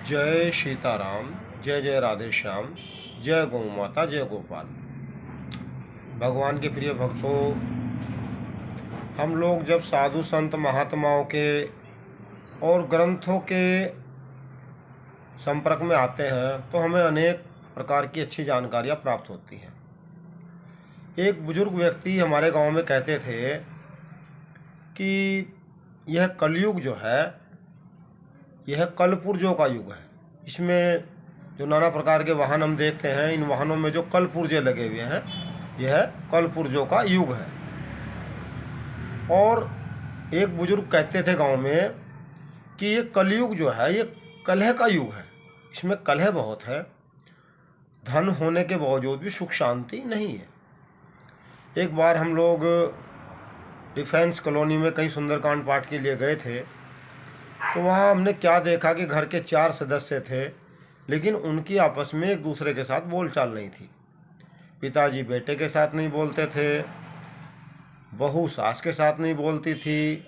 जय सीताराम, जय जय राधे श्याम, जय गौ माता, जय गोपाल। भगवान के प्रिय भक्तों, हम लोग जब साधु संत महात्माओं के और ग्रंथों के संपर्क में आते हैं तो हमें अनेक प्रकार की अच्छी जानकारियाँ प्राप्त होती हैं। एक बुजुर्ग व्यक्ति हमारे गांव में कहते थे कि यह कलयुग जो है, यह कलपुर्जों का युग है। इसमें जो नाना प्रकार के वाहन हम देखते हैं, इन वाहनों में जो कलपुर्जे लगे हुए हैं, यह कलपुर्जों का युग है। और एक बुजुर्ग कहते थे गांव में कि ये कलयुग जो है, ये कलह का युग है। इसमें कलह बहुत है, धन होने के बावजूद भी सुख शांति नहीं है। एक बार हम लोग डिफेंस कॉलोनी में कहीं सुंदरकांड पाठ के लिए गए थे, तो वहाँ हमने क्या देखा कि घर के 4 सदस्य थे, लेकिन उनकी आपस में एक दूसरे के साथ बोलचाल नहीं थी। पिताजी बेटे के साथ नहीं बोलते थे, बहू सास के साथ नहीं बोलती थी।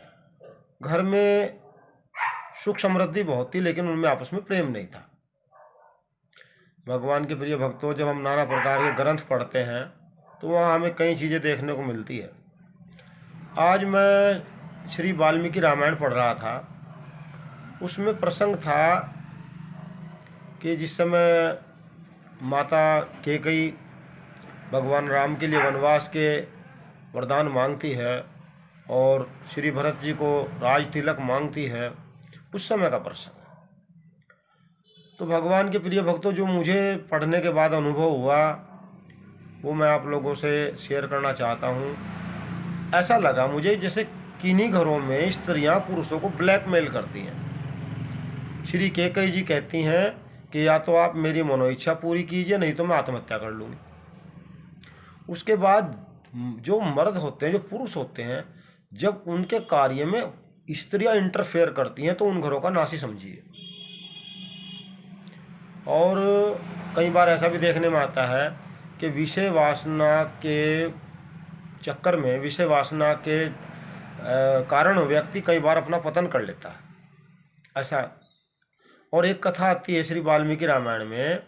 घर में सुख समृद्धि बहुत थी, लेकिन उनमें आपस में प्रेम नहीं था। भगवान के प्रिय भक्तों, जब हम नाना प्रकार के ग्रंथ पढ़ते हैं तो वहाँ हमें कई चीज़ें देखने को मिलती है। आज मैं श्री वाल्मीकि रामायण पढ़ रहा था। उसमें प्रसंग था कि जिस समय माता कैकेयी भगवान राम के लिए वनवास के वरदान मांगती है और श्री भरत जी को राज तिलक मांगती है, उस समय का प्रसंग है। तो भगवान के प्रिय भक्तों, जो मुझे पढ़ने के बाद अनुभव हुआ वो मैं आप लोगों से शेयर करना चाहता हूँ। ऐसा लगा मुझे जैसे किन्हीं घरों में स्त्रियाँ पुरुषों को ब्लैकमेल करती हैं। श्री कैकेयी जी कहती हैं कि या तो आप मेरी मनोइच्छा पूरी कीजिए, नहीं तो मैं आत्महत्या कर लूँगी। उसके बाद जो मर्द होते हैं, जो पुरुष होते हैं, जब उनके कार्य में स्त्रियां इंटरफेयर करती हैं तो उन घरों का नाश ही समझिए। और कई बार ऐसा भी देखने में आता है कि विषय वासना के चक्कर में, विषय वासना के कारण व्यक्ति कई बार अपना पतन कर लेता है, ऐसा। और एक कथा आती है श्री वाल्मीकि रामायण में,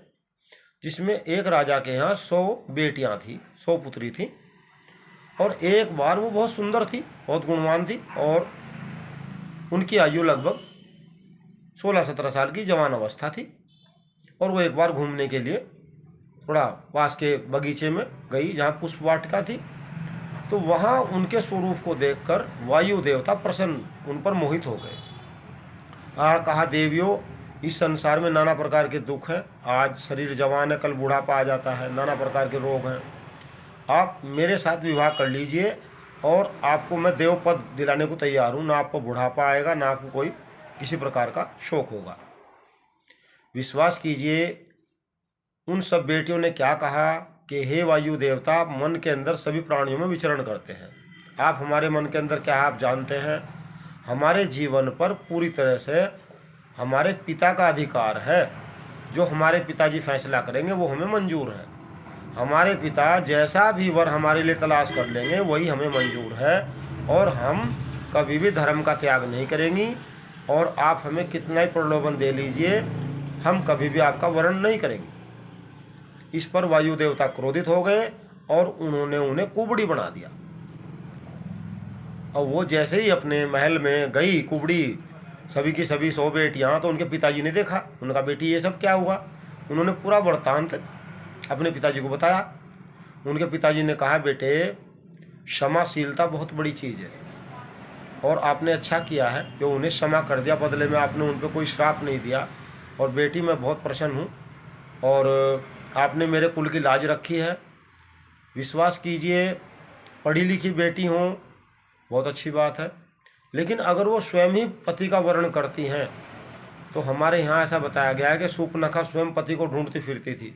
जिसमें एक राजा के यहाँ 100 बेटियां थी, 100 पुत्री थी। और एक बार वो बहुत सुंदर थी, बहुत गुणवान थी, और उनकी आयु लगभग 16-17 साल की जवान अवस्था थी। और वो एक बार घूमने के लिए थोड़ा पास के बगीचे में गई जहाँ पुष्प वाटिका थी। तो वहाँ उनके स्वरूप को देखकर वायु देवता प्रसन्न, उन पर मोहित हो गए। कहा, देवियों, इस संसार में नाना प्रकार के दुख हैं। आज शरीर जवान है, कल बुढ़ापा आ जाता है, नाना प्रकार के रोग हैं। आप मेरे साथ विवाह कर लीजिए और आपको मैं देव पद दिलाने को तैयार हूँ। ना आपको बुढ़ापा आएगा, ना आपको कोई किसी प्रकार का शोक होगा। विश्वास कीजिए, उन सब बेटियों ने क्या कहा कि हे वायु देवता, आप मन के अंदर सभी प्राणियों में विचरण करते हैं। आप हमारे मन के अंदर क्या है आप जानते हैं। हमारे जीवन पर पूरी तरह से हमारे पिता का अधिकार है। जो हमारे पिताजी फैसला करेंगे वो हमें मंजूर है। हमारे पिता जैसा भी वर हमारे लिए तलाश कर लेंगे वही हमें मंजूर है। और हम कभी भी धर्म का त्याग नहीं करेंगी। और आप हमें कितना ही प्रलोभन दे लीजिए, हम कभी भी आपका वर्ण नहीं करेंगे। इस पर वायु देवता क्रोधित हो गए और उन्होंने उन्हें कुबड़ी बना दिया। और वो जैसे ही अपने महल में गई कुबड़ी, सभी की सभी 100 बेटियाँ, तो उनके पिताजी ने देखा। उनका, बेटी ये सब क्या हुआ। उन्होंने पूरा वृत्तांत अपने पिताजी को बताया। उनके पिताजी ने कहा, बेटे, क्षमाशीलता बहुत बड़ी चीज़ है और आपने अच्छा किया है जो उन्हें क्षमा कर दिया। बदले में आपने उन पर कोई श्राप नहीं दिया। और बेटी, मैं बहुत प्रसन्न हूँ और आपने मेरे कुल की लाज रखी है। विश्वास कीजिए, पढ़ी लिखी बेटी हों बहुत अच्छी बात है, लेकिन अगर वो स्वयं ही पति का वर्ण करती हैं तो हमारे यहाँ ऐसा बताया गया है कि सूर्पनखा स्वयं पति को ढूंढती फिरती थी।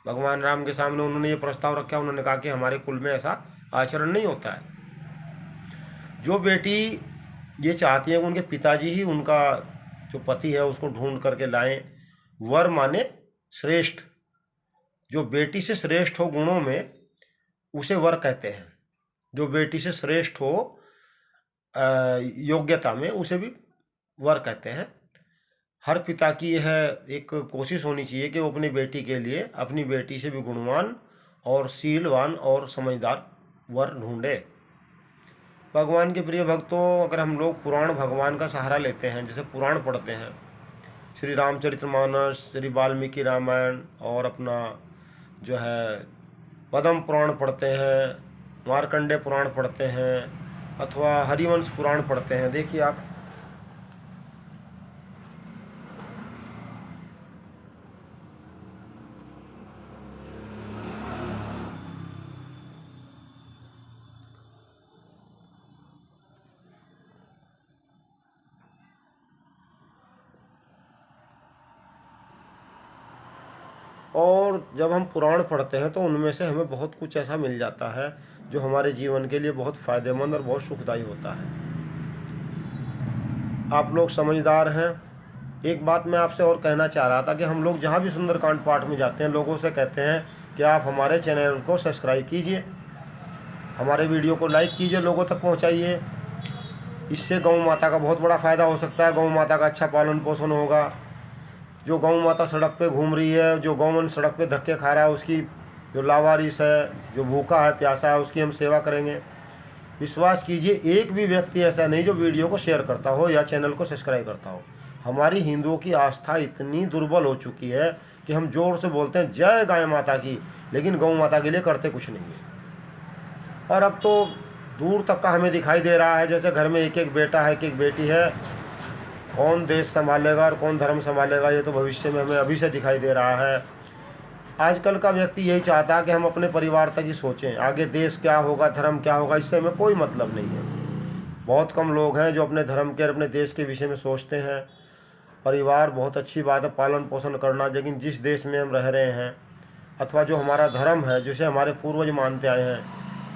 भगवान राम के सामने उन्होंने ये प्रस्ताव रखा। उन्होंने कहा कि हमारे कुल में ऐसा आचरण नहीं होता है। जो बेटी ये चाहती है कि उनके पिताजी ही उनका जो पति है उसको ढूंढ करके लाएं, वर माने श्रेष्ठ, जो बेटी से श्रेष्ठ हो गुणों में उसे वर कहते हैं। जो बेटी से श्रेष्ठ हो योग्यता में उसे भी वर कहते हैं। हर पिता की यह एक कोशिश होनी चाहिए कि वो अपनी बेटी के लिए अपनी बेटी से भी गुणवान और शीलवान और समझदार वर ढूंढे। भगवान के प्रिय भक्तों, अगर हम लोग पुराण भगवान का सहारा लेते हैं, जैसे पुराण पढ़ते हैं, श्री रामचरितमानस, श्री वाल्मीकि रामायण और अपना जो है पद्म पुराण पढ़ते हैं, मार्कंडे पुराण पढ़ते हैं, अथवा हरिवंश पुराण पढ़ते हैं, देखिए आप और जब हम पुराण पढ़ते हैं तो उनमें से हमें बहुत कुछ ऐसा मिल जाता है जो हमारे जीवन के लिए बहुत फ़ायदेमंद और बहुत सुखदायी होता है। आप लोग समझदार हैं। एक बात मैं आपसे और कहना चाह रहा था कि हम लोग जहाँ भी सुंदरकांड पाठ में जाते हैं, लोगों से कहते हैं कि आप हमारे चैनल को सब्सक्राइब कीजिए, हमारे वीडियो को लाइक कीजिए, लोगों तक पहुँचाइए। इससे गौ माता का बहुत बड़ा फ़ायदा हो सकता है, गौ माता का अच्छा पालन पोषण होगा। जो गौ माता सड़क पे घूम रही है, जो गौवन सड़क पे धक्के खा रहा है, उसकी जो लावारिस है, जो भूखा है, प्यासा है, उसकी हम सेवा करेंगे। विश्वास कीजिए, एक भी व्यक्ति ऐसा नहीं जो वीडियो को शेयर करता हो या चैनल को सब्सक्राइब करता हो। हमारी हिंदुओं की आस्था इतनी दुर्बल हो चुकी है कि हम जोर से बोलते हैं जय गाय माता की, लेकिन गौ माता के लिए करते कुछ नहीं है। और अब तो दूर तक का हमें दिखाई दे रहा है, जैसे घर में एक एक बेटा है, एक एक बेटी है। कौन देश संभालेगा और कौन धर्म संभालेगा, ये तो भविष्य में हमें अभी से दिखाई दे रहा है। आजकल का व्यक्ति यही चाहता है कि हम अपने परिवार तक ही सोचें, आगे देश क्या होगा, धर्म क्या होगा, इससे हमें कोई मतलब नहीं है। बहुत कम लोग हैं जो अपने धर्म के और अपने देश के विषय में सोचते हैं। परिवार बहुत अच्छी बात है, पालन पोषण करना, लेकिन जिस देश में हम रह रहे हैं अथवा जो हमारा धर्म है, जिसे हमारे पूर्वज मानते आए हैं,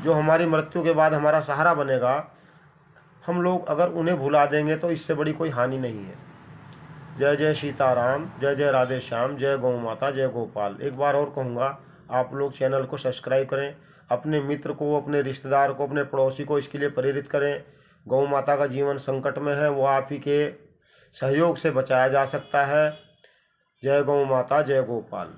जो हमारी मृत्यु के बाद हमारा सहारा बनेगा, हम लोग अगर उन्हें भुला देंगे तो इससे बड़ी कोई हानि नहीं है। जय जय सीताराम, जय जय राधे श्याम, जय गौ माता, जय गोपाल। एक बार और कहूँगा, आप लोग चैनल को सब्सक्राइब करें, अपने मित्र को, अपने रिश्तेदार को, अपने पड़ोसी को इसके लिए प्रेरित करें। गौ माता का जीवन संकट में है, वो आप ही के सहयोग से बचाया जा सकता है। जय गौ माता, जय गोपाल।